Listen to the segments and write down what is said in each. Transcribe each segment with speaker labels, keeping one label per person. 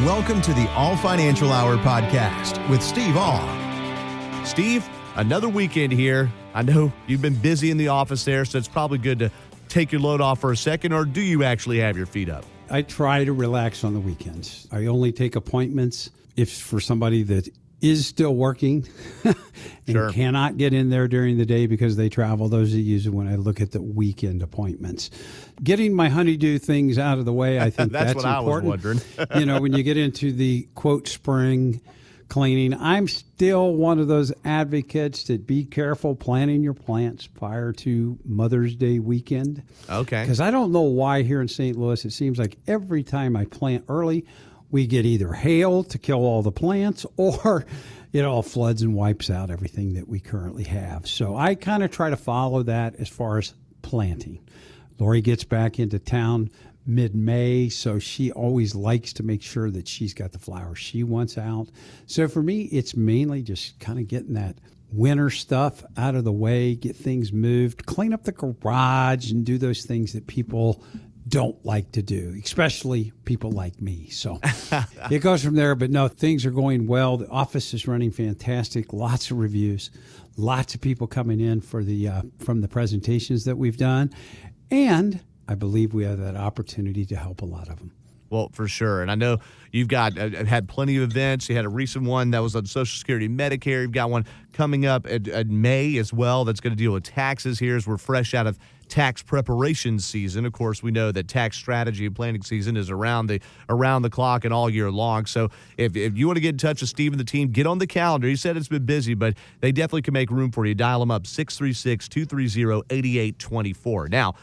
Speaker 1: Welcome to the All Financial Hour podcast with Steve All. Steve, another weekend here. I know you've been busy in the office there, so it's probably good to take your load off for a second, or do you actually have your feet up?
Speaker 2: I try to relax on the weekends. I only take appointments if for somebody that is still working and cannot get in there during the day because they travel. Those are usually when I look at the weekend appointments. Getting my honeydew things out of the way, I think that's
Speaker 1: what
Speaker 2: important.
Speaker 1: I was wondering.
Speaker 2: When you get into the quote spring cleaning, I'm still one of those advocates that be careful planting your plants prior to Mother's Day weekend.
Speaker 1: Okay.
Speaker 2: Because I don't know why here in St. Louis, it seems like every time I plant early, we get either hail to kill all the plants or it all floods and wipes out everything that we currently have. So I kind of try to follow that as far as planting. Lori gets back into town mid-May, so she always likes to make sure that she's got the flowers she wants out. So for me, it's mainly just kind of getting that winter stuff out of the way, get things moved, clean up the garage, and do those things that people don't like to do, especially people like me. So it goes from there. But no, things are going well. The office is running fantastic. Lots of reviews, lots of people coming in for the from the presentations that we've done. And I believe we have that opportunity to help a lot of them.
Speaker 1: Well, for sure. And I know you've got had plenty of events. You had a recent one that was on Social Security and Medicare. You've got one coming up at May as well that's going to deal with taxes here as we're fresh out of tax preparation season. Of course, we know that tax strategy and planning season is around the clock and all year long. So if you want to get in touch with Steve and the team, get on the calendar. He said it's been busy, but they definitely can make room for you. Dial them up, 636-230-8824. Now,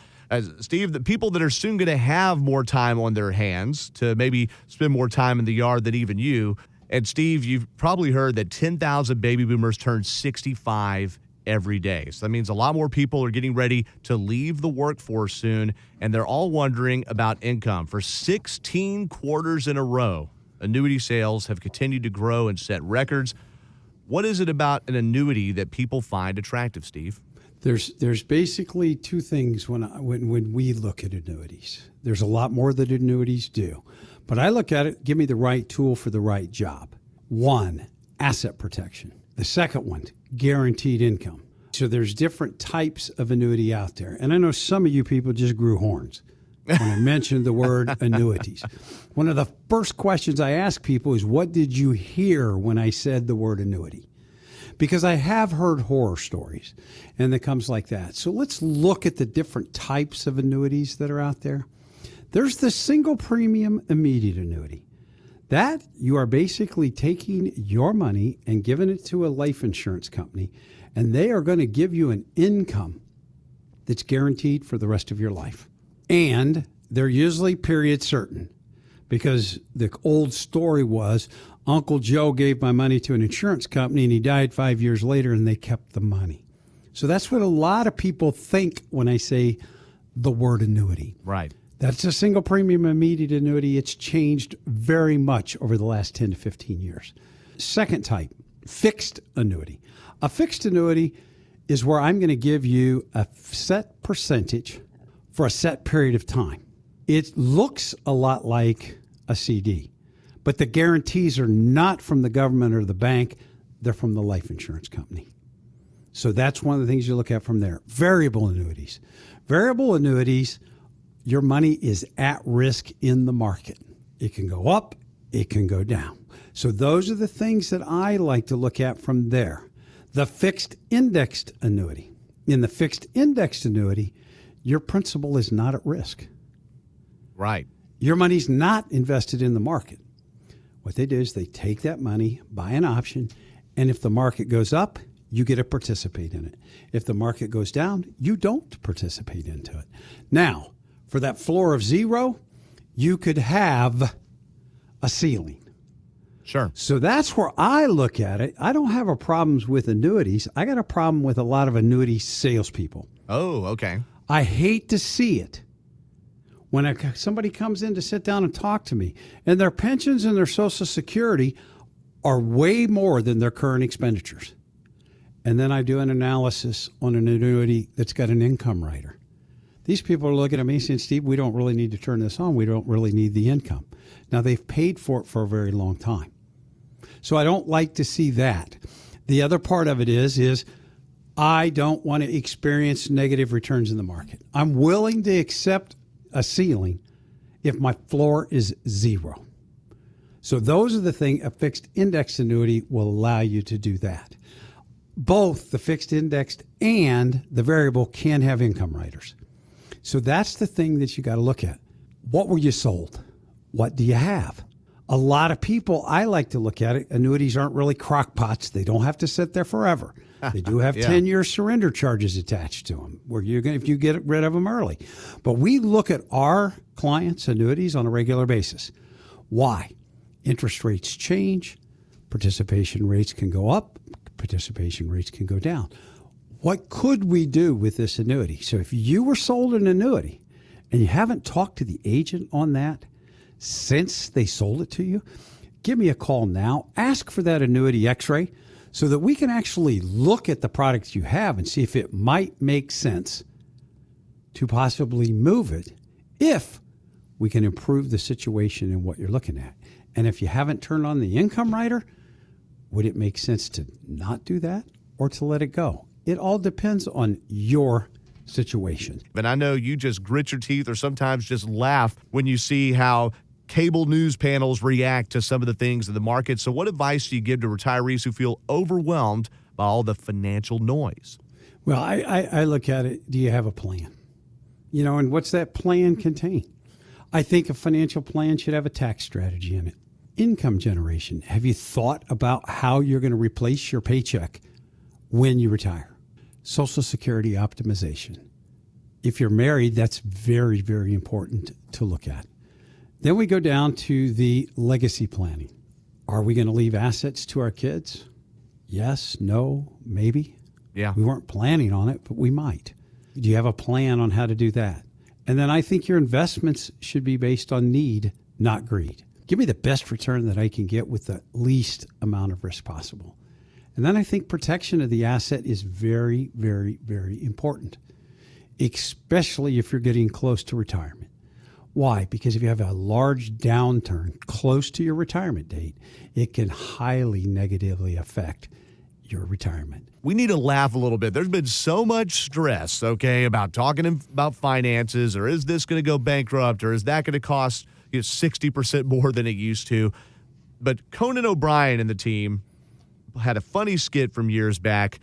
Speaker 1: Steve, the people that are soon going to have more time on their hands to maybe spend more time in the yard than even you. And Steve, you've probably heard that 10,000 baby boomers turn 65 every day. So that means a lot more people are getting ready to leave the workforce soon, and they're all wondering about income. For 16 quarters in a row, annuity sales have continued to grow and set records. What is it about an annuity that people find attractive, Steve?
Speaker 2: There's basically two things when we look at annuities. There's a lot more that annuities do. But I look at it, give me the right tool for the right job. One, asset protection. The second one, guaranteed income. So there's different types of annuity out there. And I know some of you people just grew horns when I mentioned the word annuities. One of the first questions I ask people is, what did you hear when I said the word annuity? Because I have heard horror stories, and it comes like that. So let's look at the different types of annuities that are out there. There's the single premium immediate annuity. That you are basically taking your money and giving it to a life insurance company, and they are going to give you an income that's guaranteed for the rest of your life. And they're usually period certain, because the old story was Uncle Joe gave my money to an insurance company and he died 5 years later and they kept the money. So that's what a lot of people think when I say the word annuity.
Speaker 1: Right.
Speaker 2: That's a single premium immediate annuity. It's changed very much over the last 10 to 15 years. Second type, fixed annuity. A fixed annuity is where I'm going to give you a set percentage for a set period of time. It looks a lot like a CD, but the guarantees are not from the government or the bank. They're from the life insurance company. So that's one of the things you look at from there. Variable annuities. Variable annuities, your money is at risk in the market. It can go up, it can go down. So those are the things that I like to look at from there. The fixed indexed annuity. In the fixed indexed annuity, your principal is not at risk.
Speaker 1: Right.
Speaker 2: Your money's not invested in the market. What they do is they take that money, buy an option, and if the market goes up, you get to participate in it. If the market goes down, you don't participate into it. Now, for that floor of zero, you could have a ceiling.
Speaker 1: Sure.
Speaker 2: So that's where I look at it. I don't have a problem with annuities. I got a problem with a lot of annuity salespeople.
Speaker 1: Oh, okay.
Speaker 2: I hate to see it. When somebody comes in to sit down and talk to me, and their pensions and their Social Security are way more than their current expenditures. And then I do an analysis on an annuity that's got an income rider. These people are looking at me saying, Steve, we don't really need to turn this on. We don't really need the income. Now, they've paid for it for a very long time. So I don't like to see that. The other part of it is I don't want to experience negative returns in the market. I'm willing to accept a ceiling if my floor is 0. So those are the things, a fixed indexed annuity will allow you to do that. Both the fixed indexed and the variable can have income riders. So that's the thing that you got to look at. What were you sold? What do you have? A lot of people, I like to look at it, annuities aren't really crock pots. They don't have to sit there forever. They do have 10-year surrender charges attached to them where you're going if you get rid of them early. But we look at our clients' annuities on a regular basis. Why? Interest rates change. Participation rates can go up. Participation rates can go down. What could we do with this annuity? So if you were sold an annuity and you haven't talked to the agent on that since they sold it to you, give me a call now. Ask for that annuity x-ray so that we can actually look at the products you have and see if it might make sense to possibly move it if we can improve the situation in what you're looking at. And if you haven't turned on the income rider, would it make sense to not do that or to let it go? It all depends on your situation.
Speaker 1: And I know you just grit your teeth or sometimes just laugh when you see how cable news panels react to some of the things in the market. So what advice do you give to retirees who feel overwhelmed by all the financial noise?
Speaker 2: Well, I look at it, do you have a plan? You know, and what's that plan contain? I think a financial plan should have a tax strategy in it. Income generation. Have you thought about how you're going to replace your paycheck when you retire? Social Security optimization. If you're married, that's very, very important to look at. Then we go down to the legacy planning. Are we going to leave assets to our kids? Yes, no, maybe.
Speaker 1: Yeah.
Speaker 2: We weren't planning on it, but we might. Do you have a plan on how to do that? And then I think your investments should be based on need, not greed. Give me the best return that I can get with the least amount of risk possible. And then I think protection of the asset is very, very, very important, especially if you're getting close to retirement. Why? Because if you have a large downturn close to your retirement date, it can highly negatively affect your retirement.
Speaker 1: We need to laugh a little bit. There's been so much stress, okay, about talking about finances, or is this going to go bankrupt, or is that going to cost 60% more than it used to? But Conan O'Brien and the team had a funny skit from years back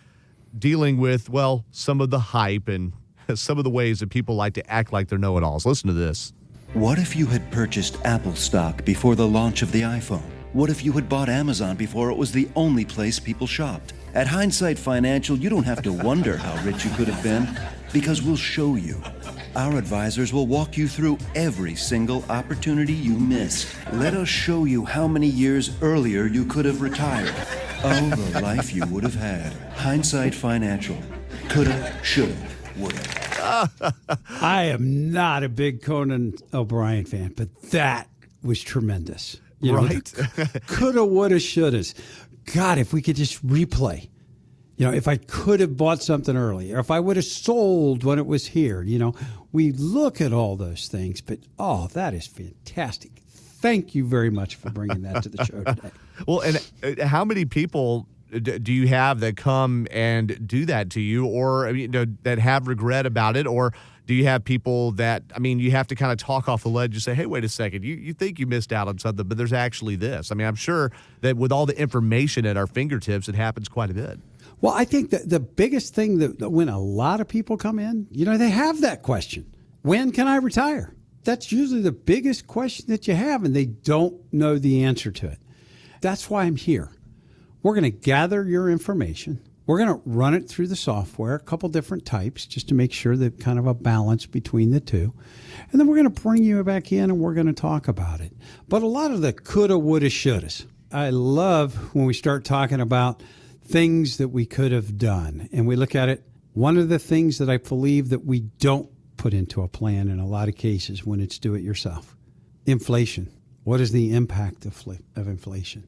Speaker 1: dealing with, well, some of the hype and some of the ways that people like to act like they're know-it-alls. Listen to this.
Speaker 3: What if you had purchased Apple stock before the launch of the iPhone? What if you had bought Amazon before it was the only place people shopped? At Hindsight Financial, you don't have to wonder how rich you could have been, because we'll show you. Our advisors will walk you through every single opportunity you missed. Let us show you how many years earlier you could have retired. Oh, the life you would have had. Hindsight Financial. Coulda, shoulda, woulda.
Speaker 2: I am not a big Conan O'Brien fan, but that was tremendous. You know,
Speaker 1: right?
Speaker 2: Coulda, woulda, shouldas. God, if we could just replay. You know, if I could have bought something early, or if I would have sold when it was here, you know, we look at all those things, but that is fantastic. Thank you very much for bringing that to the show today.
Speaker 1: Well, and how many people do you have that come and do that to you, or that have regret about it? Or do you have people that, you have to kind of talk off the ledge and say, hey, wait a second, you think you missed out on something, but there's actually this. I'm sure that with all the information at our fingertips, it happens quite a bit.
Speaker 2: Well, I think that the biggest thing that when a lot of people come in, they have that question. When can I retire? That's usually the biggest question that you have, and they don't know the answer to it. That's why I'm here. We're going to gather your information. We're going to run it through the software, a couple different types, just to make sure that kind of a balance between the two. And then we're going to bring you back in and we're going to talk about it. But a lot of the coulda, woulda, shouldas. I love when we start talking about things that we could have done. And we look at it. One of the things that I believe that we don't put into a plan in a lot of cases when it's do it yourself. Inflation. What is the impact of inflation?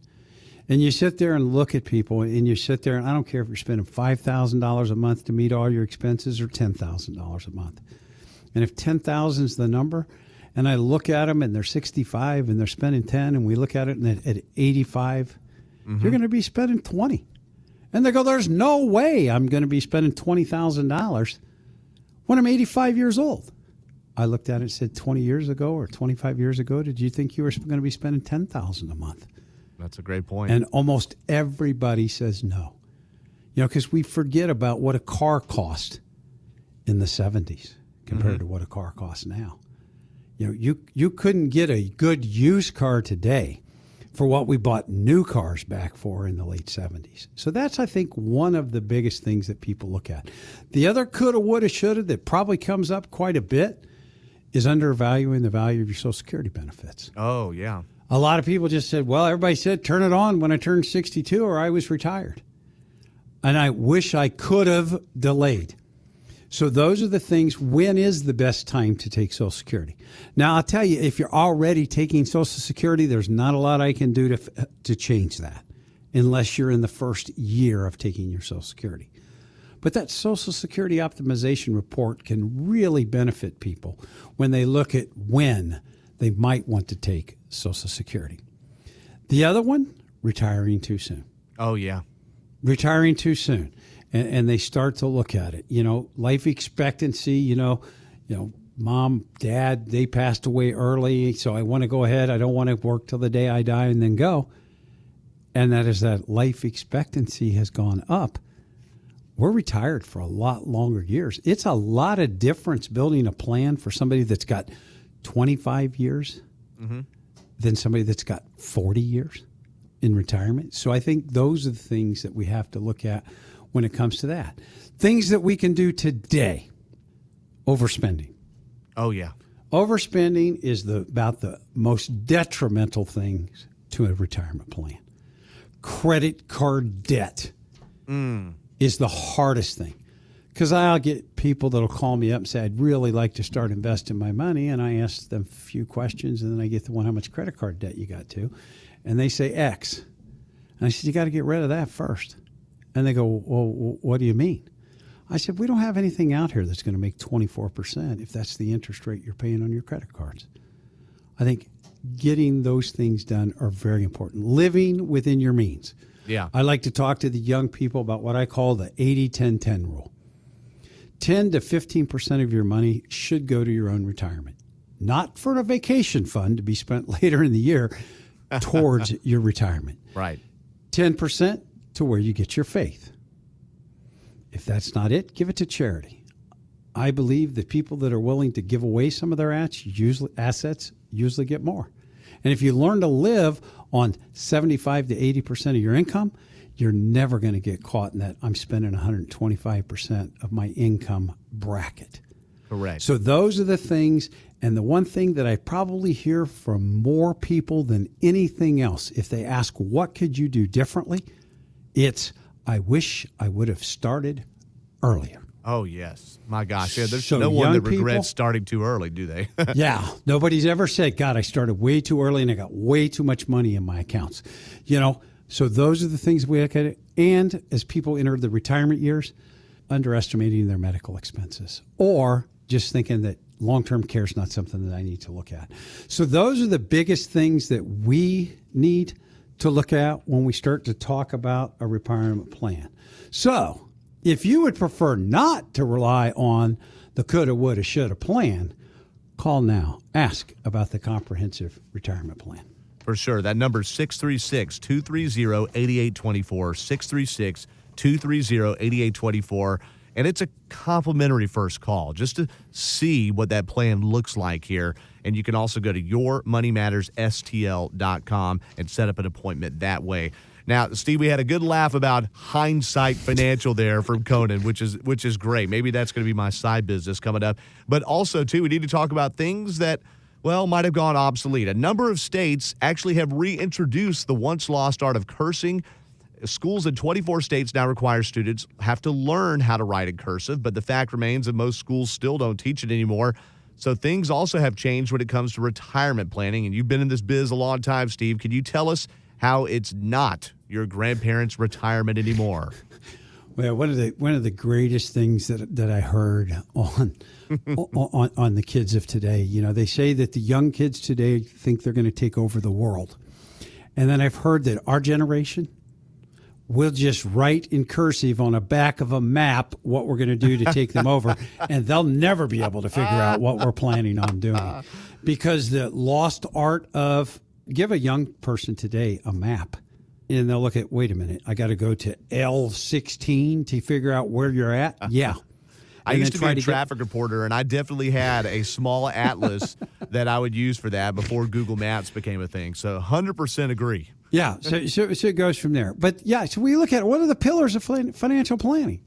Speaker 2: And you sit there and look at people, and you sit there, and I don't care if you're spending $5,000 a month to meet all your expenses or $10,000 a month. And if 10,000 is the number, and I look at them and they're 65 and they're spending 10, and we look at it and at 85, you're going to be spending 20. And they go, there's no way I'm going to be spending $20,000 when I'm 85 years old. I looked at it and said, 20 years ago or 25 years ago, did you think you were going to be spending $10,000 a month?
Speaker 1: That's a great point.
Speaker 2: And almost everybody says no. Because we forget about what a car cost in the 70s compared to what a car costs now. You couldn't get a good used car today for what we bought new cars back for in the late 70s. So that's, I think, one of the biggest things that people look at. The other coulda, woulda, shoulda that probably comes up quite a bit is undervaluing the value of your Social Security benefits.
Speaker 1: Oh, yeah.
Speaker 2: A lot of people just said, well, everybody said turn it on when I turned 62 or I was retired. And I wish I could have delayed. So those are the things. When is the best time to take Social Security? Now, I'll tell you, if you're already taking Social Security, there's not a lot I can do to change that unless you're in the first year of taking your Social Security. But that Social Security optimization report can really benefit people when they look at when they might want to take Social Security. The other one, retiring too soon.
Speaker 1: Oh, yeah.
Speaker 2: Retiring too soon. And they start to look at it. Life expectancy, mom, dad, they passed away early, so I want to go ahead. I don't want to work till the day I die and then go. And that is that life expectancy has gone up. We're retired for a lot longer years. It's a lot of difference building a plan for somebody that's got 25 years than somebody that's got 40 years in retirement. So I think those are the things that we have to look at when it comes to that. Things that we can do today. Overspending.
Speaker 1: Oh, yeah.
Speaker 2: Overspending is about the most detrimental things to a retirement plan. Credit card debt is the hardest thing. Because I'll get people that'll call me up and say, I'd really like to start investing my money. And I ask them a few questions, and then I get the one, how much credit card debt you got to? And they say X. And I said, you got to get rid of that first. And they go, well, what do you mean? I said, we don't have anything out here that's going to make 24% if that's the interest rate you're paying on your credit cards. I think getting those things done are very important. Living within your means.
Speaker 1: Yeah.
Speaker 2: I like to talk to the young people about what I call the 80-10-10 rule. 10 to 15% of your money should go to your own retirement, not for a vacation fund to be spent later in the year towards your retirement.
Speaker 1: Right.
Speaker 2: 10% to where you get your faith. If that's not it, give it to charity. I believe that people that are willing to give away some of their assets usually get more. And if you learn to live on 75 to 80% of your income, you're never going to get caught in that I'm spending 125% of my income bracket.
Speaker 1: Correct.
Speaker 2: So those are the things. And the one thing that I probably hear from more people than anything else, if they ask, what could you do differently? It's, I wish I would have started earlier.
Speaker 1: Oh, yes. My gosh. Yeah, there's
Speaker 2: So
Speaker 1: no one that
Speaker 2: young people-
Speaker 1: regrets starting too early, do they?
Speaker 2: Yeah. Nobody's ever said, God, I started way too early and I got way too much money in my accounts. So those are the things we look at it. And as people enter the retirement years, underestimating their medical expenses or just thinking that long-term care is not something that I need to look at. So those are the biggest things that we need to look at when we start to talk about a retirement plan. So if you would prefer not to rely on the coulda, woulda, shoulda plan, call now. Ask about the comprehensive retirement plan.
Speaker 1: For sure. That number is 636-230-8824, 636-230-8824. And it's a complimentary first call just to see what that plan looks like here. And you can also go to yourmoneymattersstl.com and set up an appointment that way. Now, Steve, we had a good laugh about hindsight financial there from Conan, which is great. Maybe that's going to be my side business coming up. But also, too, we need to talk about things that, well, might have gone obsolete. A number of states actually have reintroduced the once lost art of cursing. Schools in 24 states now require students have to learn how to write in cursive, but the fact remains that most schools still don't teach it anymore. So things also have changed when it comes to retirement planning, and you've been in this biz a long time, Steve. Can you tell us how it's not your grandparents' retirement anymore?
Speaker 2: Well, one of the greatest things that I heard on the kids of today, they say that the young kids today think they're going to take over the world. And then I've heard that our generation will just write in cursive on the back of a map what we're going to do to take them over, and they'll never be able to figure out what we're planning on doing. Because the lost art of, give a young person today a map, and they'll look at, wait a minute, I got to go to L16 to figure out where you're at? Yeah.
Speaker 1: I used to be a traffic reporter, and I definitely had a small atlas that I would use for that before Google Maps became a thing. So 100% agree.
Speaker 2: Yeah, so it goes from there. But, yeah, so we look at what are the pillars of financial planning?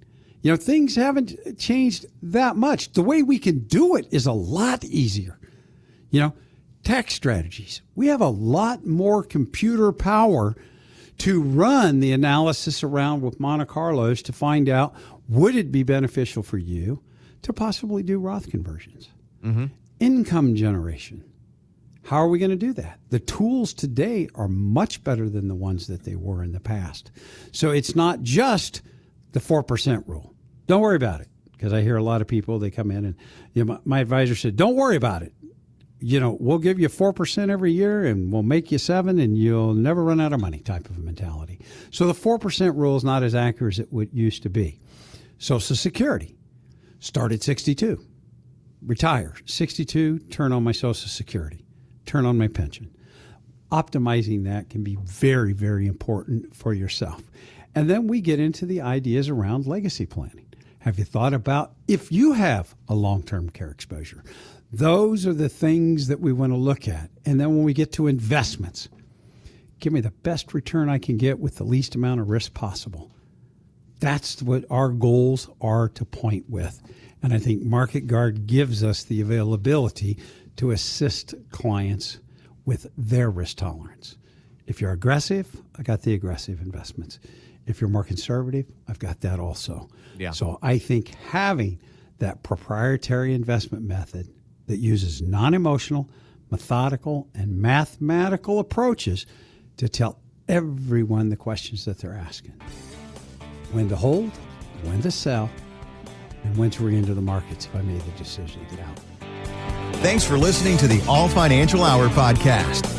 Speaker 2: Things haven't changed that much. The way we can do it is a lot easier. Tax strategies. We have a lot more computer power to run the analysis around with Monte Carlos to find out, would it be beneficial for you to possibly do Roth conversions? Mm-hmm. Income generation. How are we going to do that? The tools today are much better than the ones that they were in the past. So it's not just the 4% rule. Don't worry about it, because I hear a lot of people, they come in and my advisor said, don't worry about it. We'll give you 4% every year and we'll make you 7% and you'll never run out of money type of a mentality. So the 4% rule is not as accurate as it used to be. Social Security, start at 62, retire, 62, turn on my Social Security, turn on my pension. Optimizing that can be very, very important for yourself. And then we get into the ideas around legacy planning. Have you thought about if you have a long-term care exposure? Those are the things that we want to look at. And then when we get to investments, give me the best return I can get with the least amount of risk possible. That's what our goals are to point with. And I think Market Guard gives us the availability to assist clients with their risk tolerance. If you're aggressive, I got the aggressive investments. If you're more conservative, I've got that also.
Speaker 1: Yeah.
Speaker 2: So I think having that proprietary investment method that uses non-emotional, methodical, and mathematical approaches to tell everyone the questions that they're asking. When to hold, when to sell, and when to re-enter the markets if I made the decision to get out.
Speaker 4: Thanks for listening to the All Financial Hour podcast.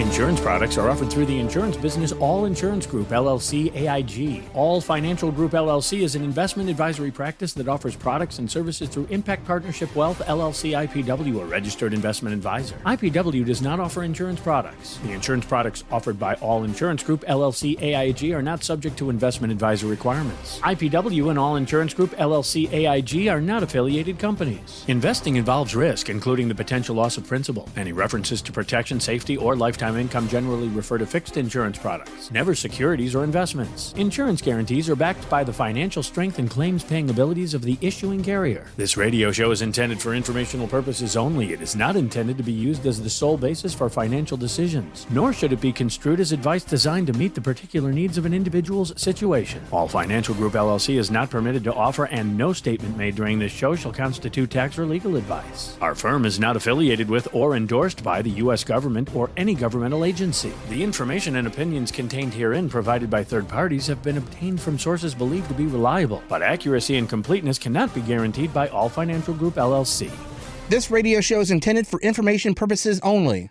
Speaker 5: Insurance products are offered through the insurance business All Insurance Group, LLC, AIG. All Financial Group, LLC is an investment advisory practice that offers products and services through Impact Partnership Wealth, LLC, IPW, a registered investment advisor. IPW does not offer insurance products. The insurance products offered by All Insurance Group, LLC, AIG are not subject to investment advisor requirements. IPW and All Insurance Group, LLC, AIG are not affiliated companies. Investing involves risk, including the potential loss of principal. Any references to protection, safety, or lifetime income generally refer to fixed insurance products, never securities or investments. Insurance guarantees are backed by the financial strength and claims-paying abilities of the issuing carrier. This radio show is intended for informational purposes only. It is not intended to be used as the sole basis for financial decisions, nor should it be construed as advice designed to meet the particular needs of an individual's situation. All Financial Group, LLC is not permitted to offer, and no statement made during this show shall constitute tax or legal advice. Our firm is not affiliated with or endorsed by the U.S. government or any governmental agency. The information and opinions contained herein provided by third parties have been obtained from sources believed to be reliable, but accuracy and completeness cannot be guaranteed by All Financial Group, LLC.
Speaker 6: This radio show is intended for information purposes only.